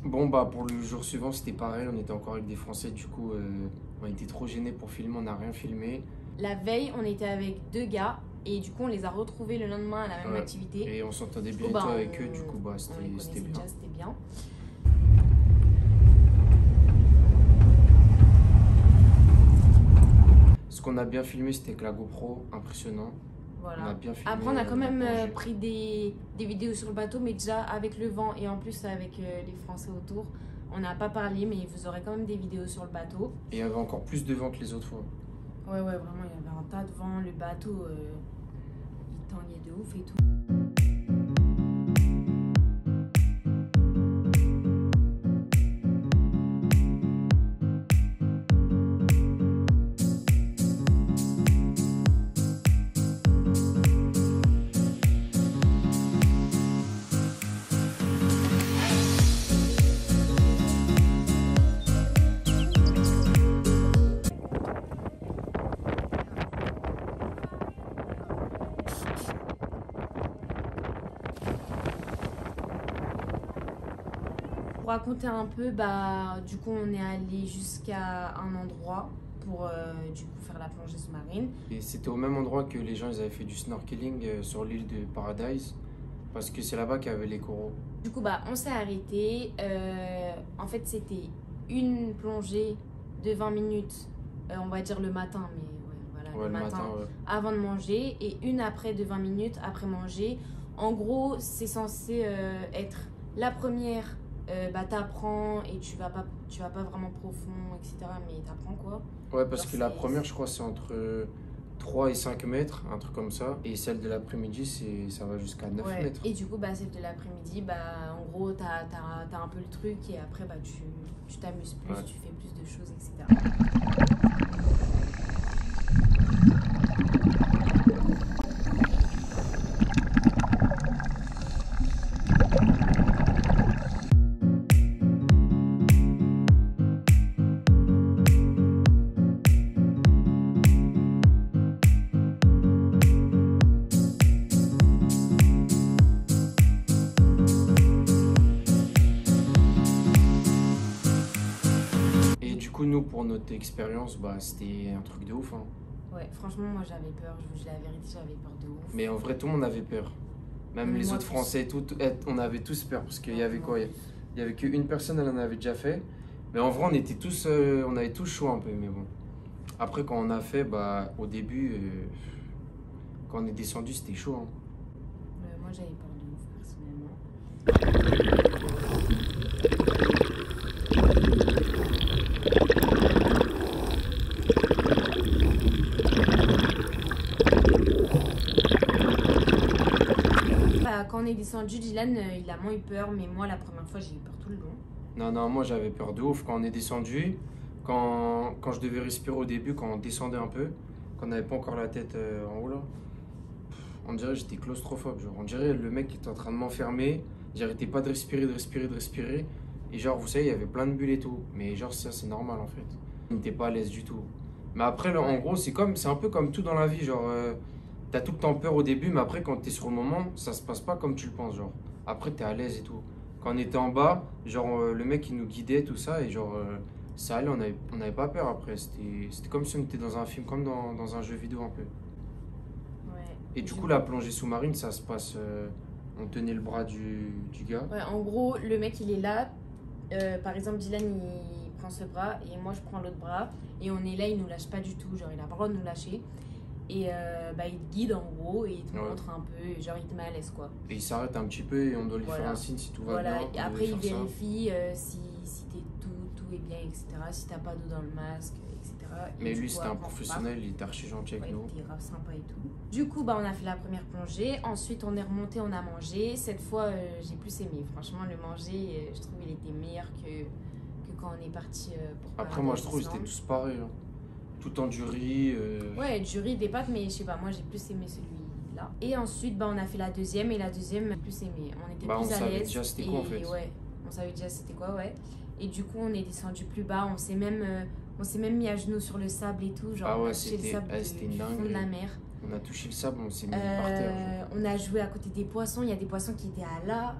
Bon, bah, pour le jour suivant, c'était pareil. On était encore avec des Français. Du coup, on était trop gênés pour filmer. On n'a rien filmé. La veille, on était avec 2 gars et du coup, on les a retrouvés le lendemain à la même Ouais. activité. Et on s'entendait Du bien coup, et bah, tout avec eux. Du on coup, bah, les c'était connaissait bien. déjà, c'était bien. Ce qu'on a bien filmé, c'était avec la GoPro. Impressionnant. Voilà. On a bien filmé. Après, on a quand même plongée. pris des vidéos sur le bateau, mais déjà avec le vent et en plus avec les Français autour, on n'a pas parlé, mais vous aurez quand même des vidéos sur le bateau. Et il y avait encore plus de vent que les autres fois. Ouais, vraiment, il y avait un tas de vent, le bateau, il tanguait de ouf et tout. Pour raconter un peu, bah, du coup, on est allé jusqu'à un endroit pour du coup faire la plongée sous-marine. Et c'était au même endroit que les gens ils avaient fait du snorkeling sur l'île de Paradise. Parce que c'est là-bas qu'il y avait les coraux. Du coup, bah, on s'est arrêté. En fait, c'était une plongée de 20 minutes, on va dire le matin, mais ouais, voilà, Ouais, le matin, ouais. avant de manger, et une après de 20 minutes après manger. En gros, c'est censé être la première, bah, t'apprends et tu vas pas vraiment profond, etc. Mais t'apprends quoi. Ouais, parce Genre, que la c'est- première, je crois, c'est entre 3 et 5 mètres, un truc comme ça. Et celle de l'après-midi, ça va jusqu'à 9 Ouais. mètres. Et du coup, bah, celle de l'après-midi, bah, en gros, t'as un peu le truc et après, bah, tu t'amuses plus, Ouais. tu fais plus de choses, etc. Et du coup, nous, pour notre expérience, bah, c'était un truc de ouf. Hein. Ouais, franchement, moi, j'avais peur, je vous dis la vérité, j'avais peur de ouf. Mais en vrai, tout le monde avait peur. Même Mais les moi autres plus. Français et tout, on avait tous peur. Parce qu'il y avait quoi? Il y avait qu'une personne, elle en avait déjà fait. Mais en vrai, on était tous, on avait tous chaud un peu. Mais bon. Après, quand on a fait, bah, au début, quand on est descendu, c'était chaud. Hein. Moi, j'avais peur de ouf, personnellement. Bah, quand on est descendu, Dylan, il a moins eu peur, mais moi, la première fois, j'ai eu peur tout le long. Non, moi j'avais peur de ouf quand on est descendu. Quand je devais respirer au début, quand on descendait un peu, quand on n'avait pas encore la tête en haut là, on dirait que j'étais claustrophobe. Genre, on dirait le mec qui était en train de m'enfermer. J'arrêtais pas de respirer. Et genre, vous savez, il y avait plein de bulles et tout. Mais genre, ça c'est normal en fait. On n'était pas à l'aise du tout. Mais après, là, en Ouais. gros, c'est un peu comme tout dans la vie. Genre, t'as tout le temps peur au début, mais après, quand t'es sur le moment, ça se passe pas comme tu le penses. Genre, après, t'es à l'aise et tout. Quand on était en bas, genre le mec il nous guidait tout ça et genre ça allait, on avait pas peur après. C'était comme si on était dans un film, comme dans un jeu vidéo un peu. Ouais. Et du coup la plongée sous-marine ça se passe, on tenait le bras du gars. Ouais, en gros, le mec, il est là. Par exemple, Dylan, il prend ce bras et moi, je prends l'autre bras. Et on est là, il nous lâche pas du tout. Genre, il a pas le droit de nous lâcher. Et bah, il te guide en gros et il te Ouais. montre un peu. Genre, il te met à l'aise quoi. Et il s'arrête un petit peu et on doit lui Voilà. faire un signe si tout va Voilà, bien. et on après devait il faire ça. vérifie si tout est bien, etc. Si t'as pas d'eau dans le masque, etc. Et Mais du lui coup, c'était un après, on professionnel, il était archi gentil repart. avec Ouais, nous. il était grave sympa et tout. Du coup, bah, on a fait la première plongée. Ensuite, on est remonté, on a mangé. Cette fois, j'ai plus aimé. Franchement, le manger, je trouve il était meilleur que quand on est parti pour Après moi je Paradise trouve qu'ils Island. étaient tous pareils. Hein. Tout le temps du riz. Ouais, du riz, des pâtes, mais je sais pas, moi j'ai plus aimé celui-là. Et ensuite, bah, on a fait la deuxième et la deuxième, j'ai plus aimé. On était Bah, plus on à savait l'aise. déjà c'était et quoi, en fait. Ouais, on savait déjà c'était quoi, ouais. Et du coup, on est descendu plus bas, on s'est même mis à genoux sur le sable et tout, genre Ah ouais, on a touché le c'était- sable c'était du fond de dingue. la mer. On a touché le sable, on s'est mis par terre. Genre. On a joué à côté des poissons, il y a des poissons qui étaient à là.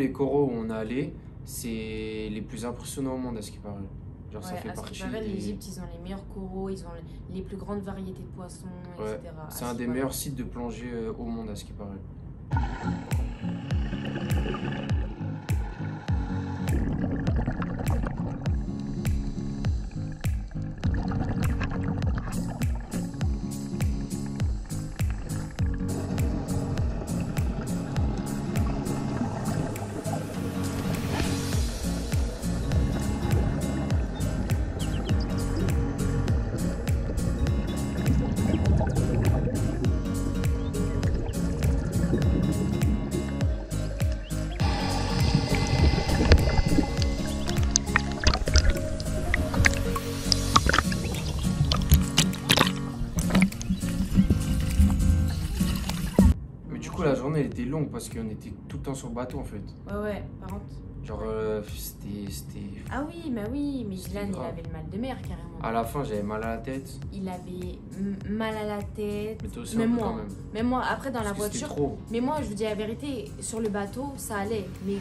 les coraux où on est allé, c'est les plus impressionnants au monde, à ce qui paraît. Genre, ça Ouais, fait à ce qui partie paraît, des... l'Égypte, ils ont les meilleurs coraux, ils ont les plus grandes variétés de poissons, Ouais, etc. c'est À un ce des qui paraît. meilleurs sites de plongée au monde, à ce qui paraît. Mais du coup, la journée, elle était longue parce qu'on était tout le temps sur le bateau, en fait. Ouais, par contre. Genre, c'était... Ah oui, bah oui, mais Gilan, il grave. avait le mal de mer carrément. À la fin, j'avais mal à la tête. Il avait mal à la tête. Mais toi aussi, Même un peu moi. quand même. Même moi, après dans la Parce que c'était voiture. trop. Mais moi, je vous dis la vérité, sur le bateau, ça allait. Mais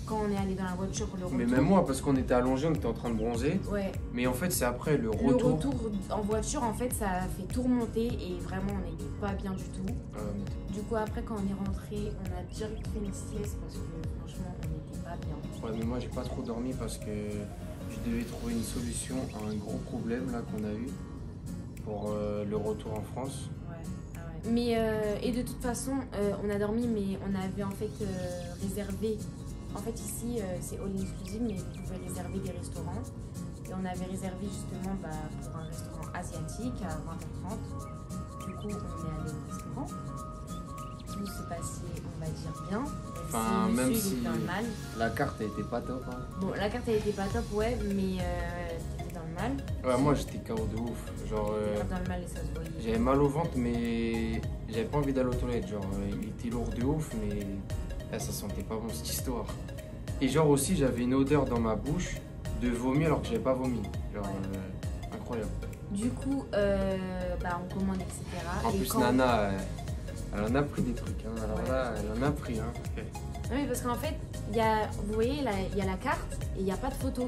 quand on est allé dans la voiture, le retour. Mais même moi, parce qu'on était allongés, on était en train de bronzer. Ouais. Mais en fait, c'est après le Le retour. retour en voiture, en fait, ça a fait tout remonter et vraiment, on n'était pas bien du tout. Du coup, après, quand on est rentré, on a direct fait une sieste parce que franchement, on n'était pas bien. Ouais, mais moi, j'ai pas trop dormi parce que je devais trouver une solution à un gros problème là qu'on a eu pour le retour en France. Ouais, ah ouais. Mais, et de toute façon, on a dormi, mais on avait en fait réservé. En fait, ici, c'est all inclusive, mais vous pouvez réserver des restaurants. Et on avait réservé justement pour un restaurant asiatique à 20h30. Du coup, on est allé au restaurant. Tout s'est passé, on va dire, bien. Enfin, même monsieur, si il était dans le mal. la carte elle était pas top. Hein. Bon, la carte, elle était pas top, ouais, mais t'étais dans le mal. Ouais, moi j'étais KO de ouf. Genre, T'étais dans le mal et ça se voyait. j'avais mal au ventre, mais j'avais pas envie d'aller aux toilettes. Genre, il était lourd de ouf, mais là ça sentait pas bon cette histoire. Et genre aussi, j'avais une odeur dans ma bouche de vomi alors que j'avais pas vomi. Genre, incroyable. Du coup, on commande, etc. En Et plus, quand- Nana, elle en a pris des trucs. Hein. Alors Ouais. là, elle en a pris. Hein. Oui, parce qu'en fait, vous voyez, là, il y a la carte et il n'y a pas de photo.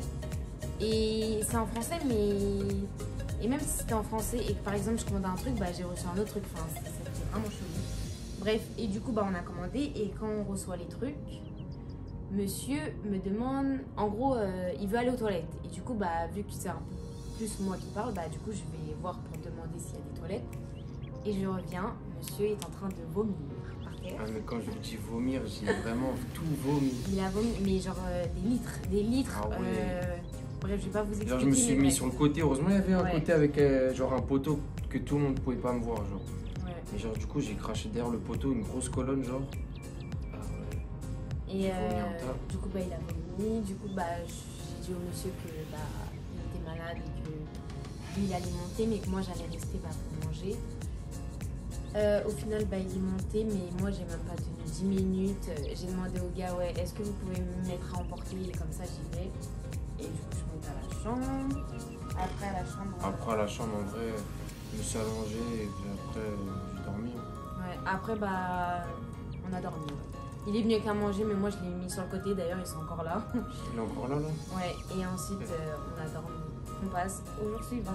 Et c'est en français, mais. Et même si c'était en français et que par exemple je commandais un truc, j'ai reçu un autre truc. Enfin, c'était vraiment chelou. Bref, et du coup, on a commandé et quand on reçoit les trucs, monsieur me demande. En gros, il veut aller aux toilettes. Et du coup, vu que c'est un peu plus moi qui parle, du coup, je vais voir pour demander s'il y a des toilettes. Et je reviens, monsieur est en train de vomir par terre. Ah, mais quand je dis vomir, j'ai vraiment tout vomi. Il a vomi, mais genre des litres. Ah ouais. Bref, je vais pas vous expliquer. Genre, je me suis mais mis bref. sur le côté. Heureusement, il y avait un Ouais. côté avec genre un poteau que tout le monde pouvait pas me voir. Genre. Ouais. Mais genre, du coup, j'ai craché derrière le poteau une grosse colonne, genre. Ah ouais. Et vomi en tas. du coup, il a vomi. Du coup, j'ai dit au monsieur que il était malade et que lui, il allait monter, mais que moi, j'allais rester pour manger. Au final, il est monté, mais moi, j'ai même pas tenu 10 minutes. J'ai demandé au gars, ouais, est-ce que vous pouvez me mettre à emporter? Et comme ça, j'y vais. Et du coup, je monte à la chambre. Après, à la chambre. Après, à la chambre, en vrai, je me suis allongé et puis après, j'ai dormi. Ouais, après, on a dormi. Ouais. Il est venu avec à manger, mais moi, je l'ai mis sur le côté. D'ailleurs, ils sont encore là. Il est encore là, là? Ouais, et ensuite, on a dormi. On passe au jour suivant.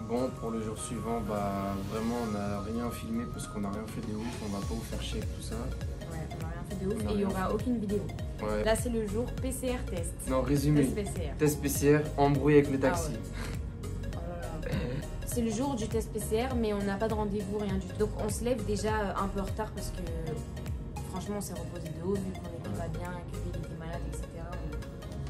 Bon, pour le jour suivant, vraiment, on n'a rien filmé parce qu'on n'a rien fait de ouf. On va pas vous faire chier avec tout ça. Ouais, on n'a rien fait de ouf On a et il n'y rien aura fait. aucune vidéo. Ouais. Là, c'est le jour PCR test. Non, résumé. Test PCR. Test PCR, embrouillé avec le taxi. Oh là là. C'est le jour du test PCR, mais on n'a pas de rendez-vous, rien du tout. Donc, on se lève déjà un peu en retard parce que franchement, on s'est reposé de haut vu qu'on n'était pas bien, que Bill était malade, etc.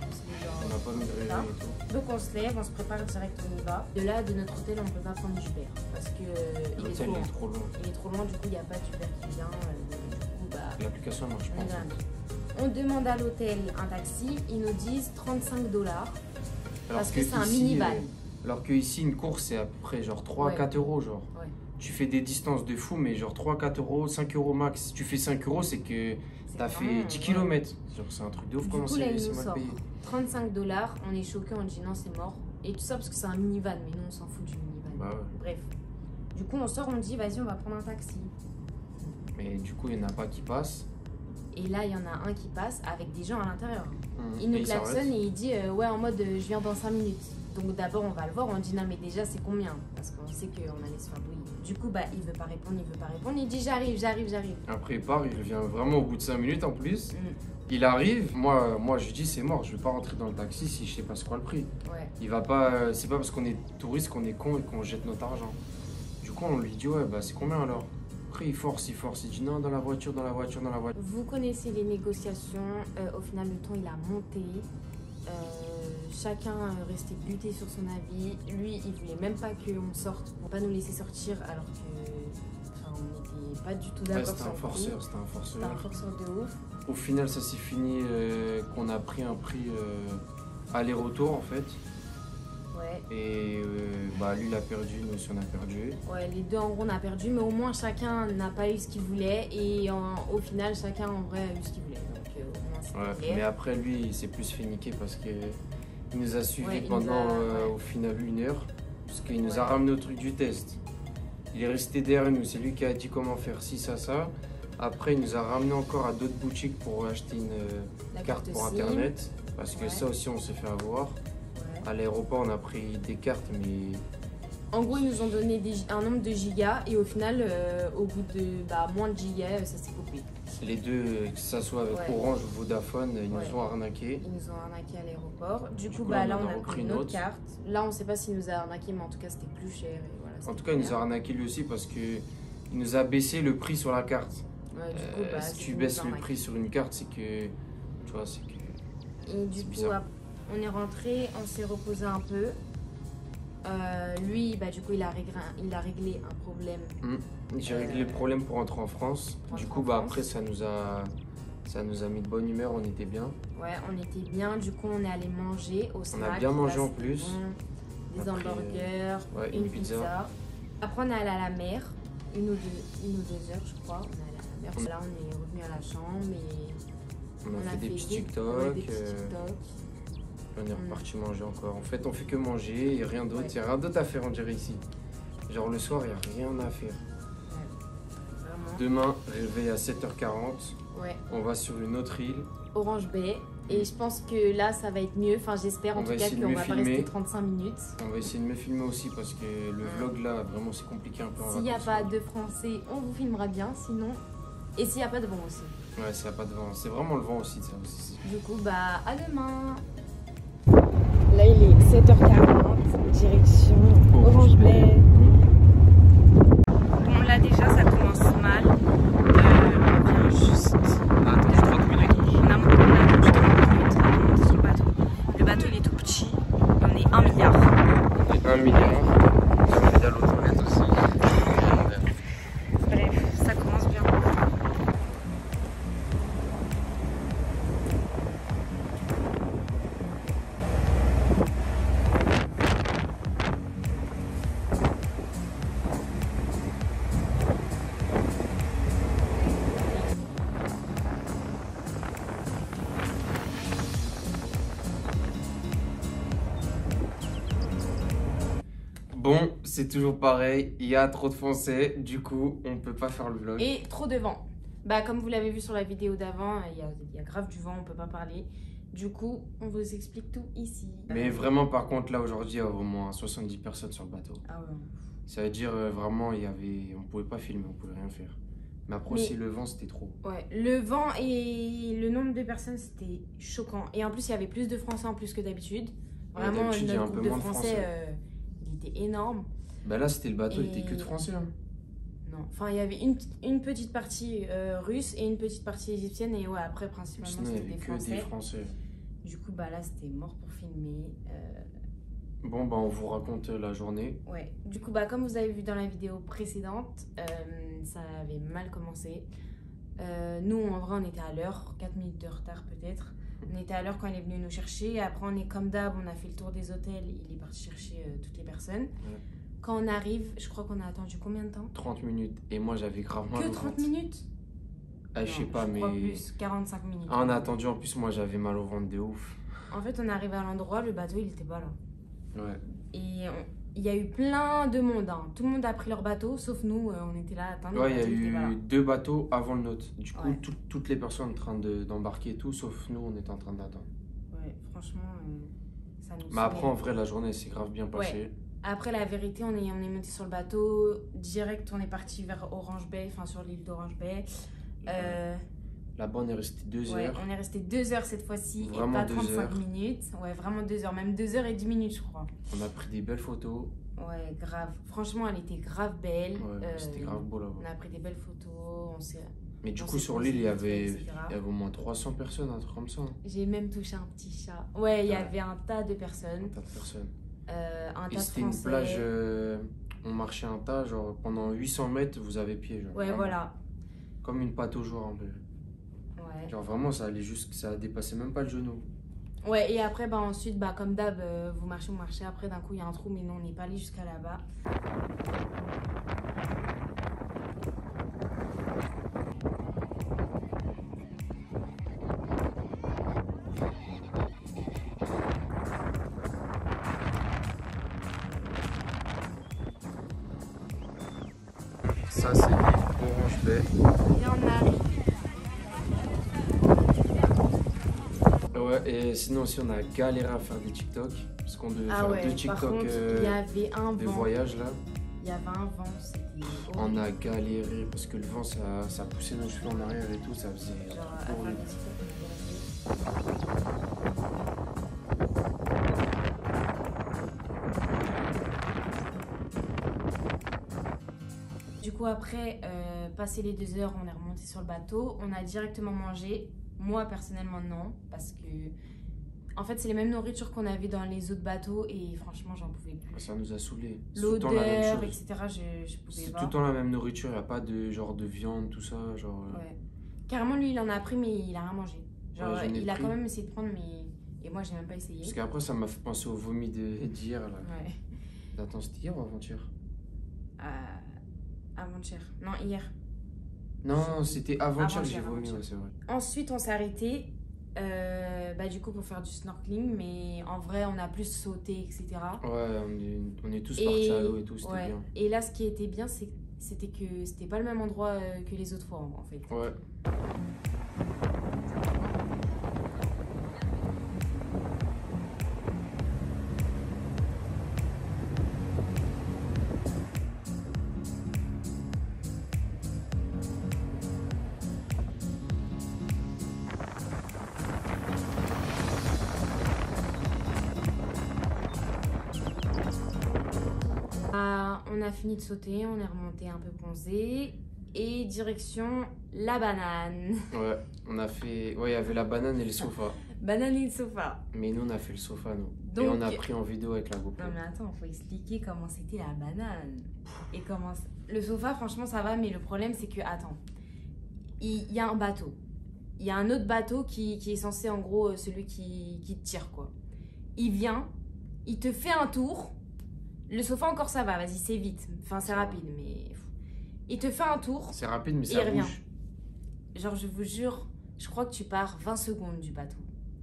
On s'est levé On n'a pas mis de réveil et tout. Donc on se lève, on se prépare direct, on y va. De là, de notre hôtel, on ne peut pas prendre Uber parce que il est L'hôtel trop loin. est trop loin. Il est trop loin, du coup, il n'y a pas d'Uber qui vient. Du coup, L'application marche on est pas. dans la- On demande à l'hôtel un taxi, ils nous disent 35 $. Parce que c'est un ici, minivan. Alors que ici, une course, c'est à peu près genre 3 Ouais. 4 euros. Genre. Ouais. Tu fais des distances de fou, mais genre 3 4 euros, 5 euros max. Si tu fais 5 euros, c'est que t'as fait vraiment, 10 ouais. km. Genre, c'est un truc de ouf. Du Comment coup, là, il c'est nous mal sort payé? 35 $, on est choqués, on dit non, c'est mort. Et tout ça parce que c'est un minivan, mais nous, on s'en fout du minivan. Bah ouais. Bref. Du coup, on sort, on dit, vas-y, on va prendre un taxi. Mais du coup, il n'y en a pas qui passent. Et là, il y en a un qui passe avec des gens à l'intérieur. Il Et nous il klaxonne s'arrête. et il dit ouais, en mode je viens dans 5 minutes. Donc d'abord, on va le voir, on dit non, mais déjà, c'est combien? Parce qu'on sait qu'on allait se faire bouillir. Du coup, bah, il veut pas répondre, il veut pas répondre. Il dit j'arrive. Après, il part, il revient vraiment au bout de 5 minutes en plus. Il arrive, moi je lui dis c'est mort, je vais pas rentrer dans le taxi si je sais pas c'est quoi le prix. Ouais. Il va pas, c'est pas parce qu'on est touriste qu'on est con et qu'on jette notre argent. Du coup, on lui dit ouais, bah c'est combien alors? Après, il force. Il dit non, dans la voiture. Vous connaissez les négociations. Au final, le ton, il a monté. Chacun restait buté sur son avis. Lui, il voulait même pas qu'on sorte pour pas nous laisser sortir alors que on n'était pas du tout Ouais, d'accord c'était sur un le prix. forceur, C'était un forceur de ouf. Au final, ça s'est fini qu'on a pris un prix aller-retour en fait. Ouais. Et bah lui il a perdu, nous aussi on a perdu. Ouais, les deux en gros on a perdu, mais au moins chacun n'a pas eu ce qu'il voulait et au final chacun en vrai a eu ce qu'il voulait. Donc au moins c'était Ouais, clair. mais après lui il s'est plus fait niquer parce que il nous a suivis Ouais, il pendant nous a- au final 1 heure. Parce qu'il nous a Ouais. ramené au truc du test. Il est resté derrière nous, c'est lui qui a dit comment faire ci, ça. Après il nous a ramené encore à d'autres boutiques pour acheter une La carte pour SIM. internet. Parce que Ouais. ça aussi on s'est fait avoir. Ouais. À l'aéroport on a pris des cartes mais En gros, ils nous ont donné un nombre de gigas et au final, au bout de moins de gigas, ça s'est coupé. les deux, que ça soit avec Ouais. Orange ou Vodafone, ils Ouais. nous ont arnaqué. Ils nous ont arnaqué à l'aéroport. Du coup, coup, bah, là, là, on on en a a repris pris une une autre autre. carte. Là, on sait pas s'il nous a arnaqué, mais en tout cas, c'était plus cher. Et voilà, En c'était tout cas, il nous bien. a arnaqué lui aussi parce que il nous a baissé le prix sur la carte. Ouais, du coup, bah, Si c'est tu une baisses le arnaque. prix sur une carte, c'est que tu vois, c'est que Et du C'est coup, bizarre. on est rentré, on s'est reposé un peu. Lui, bah, du coup, il a réglé un problème. j'ai réglé le problème pour rentrer en France. Pour Du rentrer coup, en bah France. après ça nous a mis de bonne humeur, on était bien. Ouais, on était bien. Du coup, on est allé manger au snack. bien mangé Là, en c'était plus. bon. Des Après, hamburgers, ouais, une une pizza. pizza. Après, on est allé à la mer. Une ou deux heures, je crois. On est allé à la mer. Là, on est revenu à la chambre et On a fait des petits ouais, TikTok. des petits TikTok. On est reparti manger encore. En fait, on fait que manger, il n'y a rien d'autre. Il n'y a rien d'autre à faire, on dirait ici. Genre le soir, il n'y a rien à faire. Vraiment. Demain, réveil à 7h40. Ouais. On va sur une autre île. Orange Bay. Et je pense que là, ça va être mieux. Enfin, j'espère en On tout va cas essayer de qu'on mieux va pas filmer. rester 35 minutes. On va essayer de me filmer aussi parce que le vlog là, vraiment, c'est compliqué un peu en S'il n'y a vacances. pas de français, on vous filmera bien. Sinon, et s'il n'y a pas de vent aussi. Ouais, s'il n'y a pas de vent. C'est vraiment le vent aussi, ça aussi. Du coup, bah, à demain. Là, il est 7h40, direction Orange Bay. Bon, là, déjà, ça commence mal. On vient juste. Attends, 30 minutes. On a monté 30 minutes avant de monter sur le bateau. Le bateau, il est tout petit. Et on est 1 milliard. Et 1 milliard. On est à l'autre planète aussi. Bref, ça commence bien. Bon, c'est toujours pareil. Il y a trop de Français. Du coup, on peut pas faire le vlog. Et trop de vent. Bah, comme vous l'avez vu sur la vidéo d'avant, il y a grave du vent, on peut pas parler. Du coup, on vous explique tout ici. Mais vraiment, par contre, là aujourd'hui, il y a au moins 70 personnes sur le bateau. Ah ouais. Ça veut dire vraiment, on pouvait pas filmer, on pouvait rien faire. Mais après Mais- aussi, le vent, c'était trop. Ouais, le vent et le nombre de personnes, c'était choquant. Et en plus, il y avait plus de Français en plus que d'habitude. Vraiment, d'habitude, il y a notre un peu groupe de moins de Français, Français. il était énorme. Bah là, c'était le bateau, il Et- était que de Français. Hein. Non, enfin, il y avait une petite partie russe et une petite partie égyptienne. Et ouais, après, principalement, Sinon, il n'y c'était avait des que des Français. Français. Du coup, bah là, c'était mort pour filmer. Bon, bah on vous raconte la journée. Ouais, du coup, bah, comme vous avez vu dans la vidéo précédente, ça avait mal commencé. Nous, en vrai, on était à l'heure, 4 minutes de retard peut-être. On était à l'heure quand il est venu nous chercher. Après, on est comme d'hab, on a fait le tour des hôtels. Il est parti chercher toutes les personnes. Quand on arrive, je crois qu'on a attendu combien de temps? 30 minutes. Et moi, j'avais grave mal Que au 30 ventre. minutes? Ah, je sais Non, pas, crois mais. plus, 45 minutes. Ah, on a attendu, en plus, moi, j'avais mal au ventre de ouf. En fait, on est arrivé à l'endroit, le bateau, il était pas là. Ouais. Et il y a eu plein de monde. Hein. Tout le monde a pris leur bateau, sauf nous, on était là à attendre. Ouais, il y a le bateau était pas là. eu 2 bateaux avant le nôtre. Du coup, Ouais. toutes les personnes en train d'embarquer et tout, sauf nous, on était en train d'attendre. Ouais, franchement, ça nous Mais après, saoulait. en vrai, la journée s'est grave bien passée. Après, la vérité, on est monté sur le bateau. Direct, on est parti vers Orange Bay, enfin sur l'île d'Orange Bay. Là-bas, on est resté 2 Ouais, heures. on est resté 2 heures cette fois-ci et Vraiment pas 2 35 heures. minutes. Ouais, vraiment 2 heures, même 2 heures et 10 minutes, je crois. On a pris des belles photos. Ouais, grave. Franchement, elle était grave belle. Ouais, c'était grave beau là-bas. On a pris des belles photos. On s'est... Mais du on coup, s'est sur l'île, il y posé, avait etc. au moins 300 personnes, un truc comme ça. Hein. J'ai même touché un petit chat. Ouais, il y Ouais. avait un tas de personnes. Un tas de personnes. Un Et tas de c'était une Français. plage, on marchait un tas, genre pendant 800 mètres, vous avez pied. Genre, Ouais, vraiment. voilà. Comme une pâte au jour un peu. Ouais. Genre vraiment, ça allait ça dépassait même pas le genou. Ouais, et après, bah, ensuite, bah, comme d'hab, vous marchez. Après, d'un coup, il y a un trou, mais non, on n'est pas allé jusqu'à là-bas. Ça, c'est l'île Orange Bay. Et on arrive. Ouais, et sinon aussi, on a galéré à faire des TikTok. Parce qu'on devait Ah faire ouais, 2 par TikTok contre, il y avait un de vent. voyage là. Il y avait un vent, c'était On horrible. a galéré parce que le vent, ça poussait nos cheveux en arrière et tout. Ça faisait Genre, à faire horrible. des TikTok, on était restés. Du coup, après, passer les 2 heures, on est remonté sur le bateau. On a directement mangé. Moi, personnellement, non. Parce que, en fait, c'est les mêmes nourritures qu'on avait dans les autres bateaux. Et franchement, j'en pouvais plus. Ça nous a saoulés. C'est tout le temps la même L'odeur, chose. etc., je pouvais C'est pas. tout le temps la même nourriture. Il n'y a pas de genre de viande, tout ça. Genre, Ouais. Carrément, lui, il en a pris, mais il a rien mangé. Genre, Ouais, j'en ai il a pris. quand même essayé de prendre, mais... Et moi, j'ai même pas essayé. Parce qu'après, ça m'a fait penser au vomi d'hier. Là. Ouais. Attends, c'était hier ou avant-hier? Avant-hier. Non, hier. Non, c'était avant-hier que j'ai Avant-hier, vomi, avant-hier. ouais, c'est vrai. Ensuite, on s'est arrêté bah, du coup pour faire du snorkeling, mais en vrai, on a plus sauté, etc. Ouais, on est tous partis à l'eau et tout, c'était ouais. bien. Et là, ce qui était bien, c'était que c'était pas le même endroit que les autres fois, en fait. Ouais. On a fini de sauter, on est remonté un peu bronzé et direction la banane. Ouais, on a fait. Ouais, il y avait la banane et le sofa. Banane et le sofa. Mais nous, on a fait le sofa, nous. Donc- Et on a pris en vidéo avec la GoPro. Non mais attends, faut expliquer comment c'était la banane. Et comment... Le sofa, franchement, ça va, mais le problème, c'est que, attends, il y a un bateau. Il y a un autre bateau qui est censé, en gros, celui qui te tire, quoi. Il vient, il te fait un tour. Le sofa, encore, ça va, vas-y, c'est vite. Enfin, c'est Ça va. rapide, mais... Il te fait un tour. C'est rapide, mais Et ça il revient. bouge. Genre, je vous jure, je crois que tu pars 20 secondes du bateau.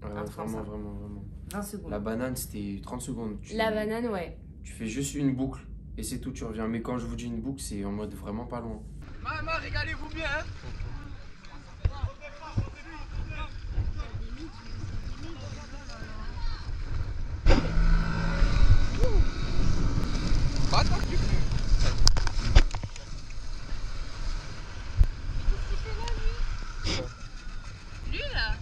Ouais, Un truc comme vraiment, ça. vraiment, vraiment. 20 secondes. La banane, c'était 30 secondes. La banane, ouais. Tu fais juste une boucle et c'est tout, tu reviens. Mais quand je vous dis une boucle, c'est en mode vraiment pas loin. Maman, régalez-vous bien, hein. Pas tant que tu Lui là.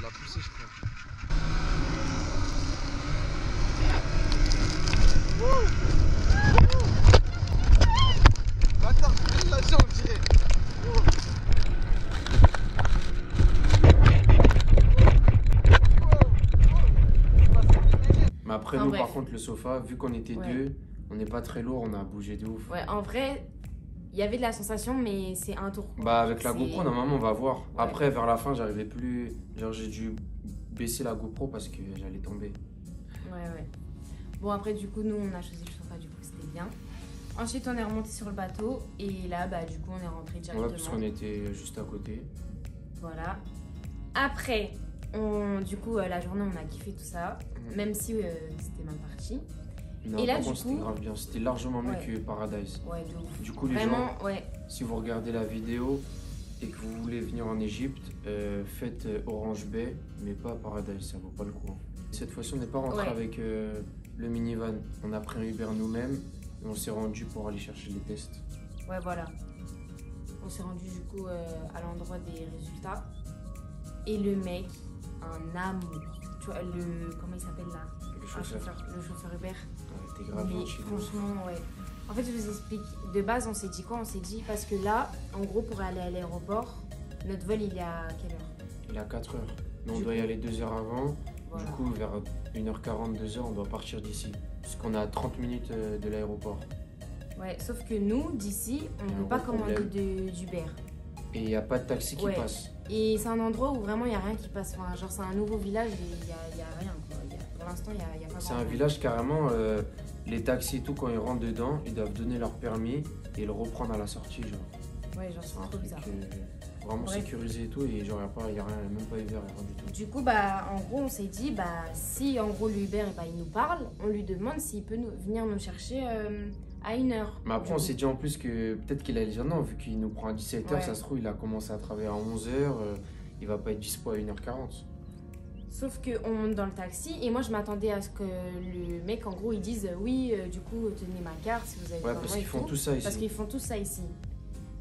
La poussée, je crois. Attends, la jambe, je dirais. Mais après, Enfin, nous, bref. par contre, le sofa, vu qu'on était Ouais. deux, on n'est pas très lourd, on a bougé de ouf. Ouais, en vrai, il y avait de la sensation, mais c'est un tour. quoi. Bah, avec la C'est- GoPro, normalement, on va voir. Ouais. Après, vers la fin, j'arrivais plus. Genre, j'ai dû baisser la GoPro parce que j'allais tomber. Ouais. Bon, après, du coup, nous, on a choisi le sofa, du coup, c'était bien. Ensuite, on est remonté sur le bateau, et là, bah, du coup, on est rentré Ouais, directement. parce qu'on était juste à côté. Voilà. Après, Du coup, la journée, on a kiffé tout ça, même si c'était mal parti. Non, Et là, par du contre, c'était coup- grave bien. C'était largement mieux Ouais. que Paradise. Ouais, de ouf. Du coup, les Vraiment, gens, ouais. si vous regardez la vidéo et que vous voulez venir en Égypte, faites Orange Bay, mais pas Paradise, ça vaut pas le coup. Hein. Cette fois-ci, on n'est pas rentré Ouais. avec le minivan. On a pris un Uber nous-mêmes et on s'est rendu pour aller chercher les tests. Ouais, voilà. On s'est rendu du coup à l'endroit des résultats. Et le mec, un amour. Tu vois, comment il s'appelle là? Le Un chauffeur. le chauffeur Uber. Ouais, t'es grave Mais gentil. de ouf. franchement, ouais. En fait, je vous explique. De base, on s'est dit quoi? On s'est dit, parce que là, en gros, pour aller à l'aéroport, notre vol, il est à quelle heure? Il est à 4 heures. Mais on Du doit y coup- aller 2 heures avant. Voilà. Du coup, vers 1h40, 2h, on doit partir d'ici. Parce qu'on est à 30 minutes de l'aéroport. Ouais, sauf que nous, d'ici, on Il y a ne un peut pas gros commander problème. d'Uber. Et il n'y a pas de taxi qui Ouais. passe. Et c'est un endroit où vraiment il n'y a rien qui passe. Enfin, genre, c'est un nouveau village et il n'y a rien. Quoi. Pour l'instant, il n'y a pas C'est grand un chose. village carrément, les taxis et tout, quand ils rentrent dedans, ils doivent donner leur permis et le reprendre à la sortie. Genre. Ouais, genre, C'est c'est un trop truc bizarre. vraiment Ouais. sécurisé et tout. Et genre, il n'y a rien, même pas Uber, rien du tout. Du coup, bah, en gros, on s'est dit, bah, si en gros l'Uber, bah, il nous parle, on lui demande s'il peut venir nous chercher à 1h. Mais après, on s'est dit en plus que peut-être qu'il allait dire non, vu qu'il nous prend à 17h, Ouais. ça se trouve, il a commencé à travailler à 11h, il va pas être dispo à 1h40. Sauf qu'on monte dans le taxi et moi, je m'attendais à ce que le mec, en gros, il dise oui, du coup, tenez ma carte si vous avez Ouais, besoin de parce moi et qu'ils font tout. tout ça ici. Parce qu'ils font tout ça ici.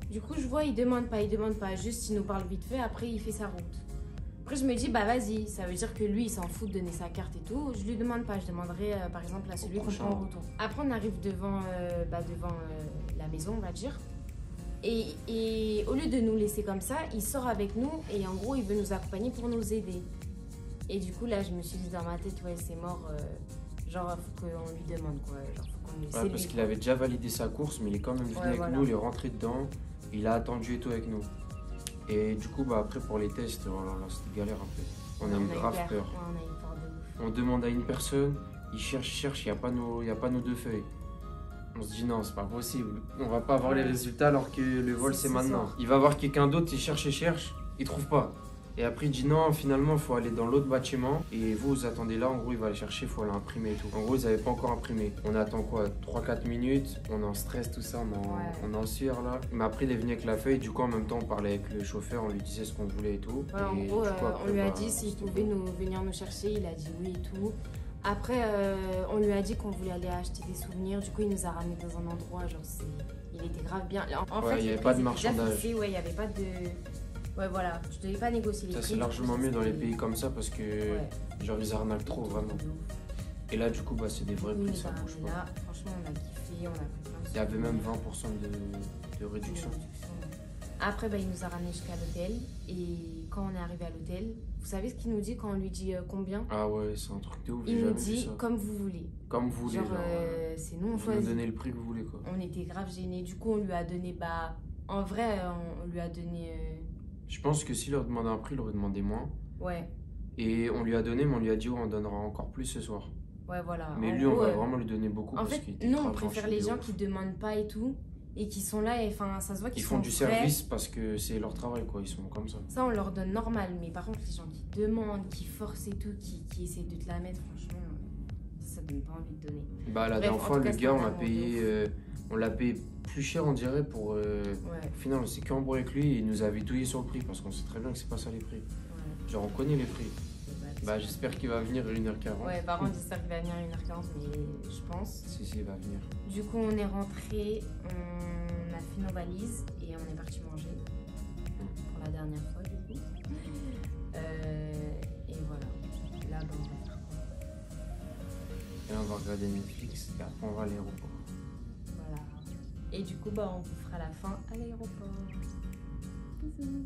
Du coup, je vois, il demande pas, juste il nous parle vite fait, après il fait sa route. Après, je me dis, bah vas-y, ça veut dire que lui, il s'en fout de donner sa carte et tout. Je lui demande pas, je demanderai par exemple à celui qu'on prochain. prend en retour. Après, on arrive devant, la maison, on va dire. Et au lieu de nous laisser comme ça, il sort avec nous et en gros, il veut nous accompagner pour nous aider. Et du coup, là, je me suis dit dans ma tête, ouais, c'est mort. Genre, faut qu'on lui demande, quoi. Genre, faut qu'on lui Ouais, parce qu'il avait déjà validé sa course, mais il est quand même venu Ouais, avec voilà. nous, il est rentré dedans, il a attendu et tout avec nous. Et du coup, bah, après, pour les tests, oh là là, c'était galère un peu. On a eu grave peur. Ouais, on a eu peur de ouf. On demande à une personne, il cherche, il n'y a pas nos 2 feuilles. On se dit non, c'est pas possible. On va pas avoir les résultats alors que le vol c'est C'est maintenant. ça. Il va voir quelqu'un d'autre, il cherche, il trouve pas. Et après il dit non, finalement il faut aller dans l'autre bâtiment et vous attendez là, en gros il va aller chercher, il faut aller imprimer et tout. En gros ils avaient pas encore imprimé. On attend quoi, 3-4 minutes, on est en stress tout ça, on est en sueur là. Mais après il est venu avec la feuille, du coup en même temps on parlait avec le chauffeur, on lui disait ce qu'on voulait et tout. Ouais, en Et gros, du coup, après, on lui a bah, dit s'il c'était pouvait bon. venir nous chercher, il a dit oui et tout. Après, on lui a dit qu'on voulait aller acheter des souvenirs, du coup il nous a ramené dans un endroit, genre il était grave bien. En Ouais, fait, il y les avait pas de prix étaient déjà marchandage. fixés, ouais, il n'y avait pas de... Ouais, voilà, tu devais pas négocier les Ça prix. c'est du coup, largement mieux dans les c'était- pays comme ça parce que Ouais. genre ils arnaquent trop vraiment. Et là du coup bah c'est des vrais Oui, prix, ça bah, bouge pas. là, franchement, on a kiffé, on a pris plein de Il y avait même souvenirs. 20% de réduction. Après, bah, il nous a ramené jusqu'à l'hôtel. Et quand on est arrivé à l'hôtel, vous savez ce qu'il nous dit quand on lui dit combien? Ah ouais, c'est un truc de ouf. j'ai Il nous jamais vu dit ça. comme vous voulez. Comme vous voulez. Genre, genre, c'est nous, on vous nous choisit. donnez le prix que vous voulez quoi. On était grave gênés. Du coup, on lui a donné, bah, en vrai, on lui a donné, Je pense que s'il leur demandait un prix, il aurait demandé moins. ouais, Et on lui a donné, mais on lui a dit ouais, on donnera encore plus ce soir. ouais, voilà. Mais En lui, gros, on va vraiment lui donner beaucoup. En parce fait, qu'il était nous, on grave préfère gentil les de gens ouf. qui demandent pas et tout, et qui sont là, et enfin, ça se voit qu'ils Ils font du prêts. service parce que c'est leur travail quoi, ils sont comme ça. Ça, on leur donne normal, mais par contre, les gens qui demandent, qui forcent et tout, qui essaient de te la mettre, franchement, ça donne pas envie de donner. Bah la Bref, dernière en fois, tout cas, le c'était gars, un on l'a amour de payé, on l'a payé plus cher, on dirait, pour. Ouais, Au final, on s'est qu'embrouillé avec lui et il nous a douillé sur le prix parce qu'on sait très bien que c'est pas ça les prix. ouais. Genre, on connaît les prix. c'est Bah, bad. j'espère qu'il va venir à 1h40. Ouais, par contre, j'espère qu'il va venir à 1h40, mais je pense. Si, il va venir. Du coup, on est rentré, on a fait nos valises et on est parti manger pour la dernière fois, du coup. Et voilà. Là, bah, on va faire quoi? Et là, on va regarder Netflix et après, on va à l'aéroport. Voilà. Et du coup, bah, on vous fera la fin à l'aéroport. Bisous.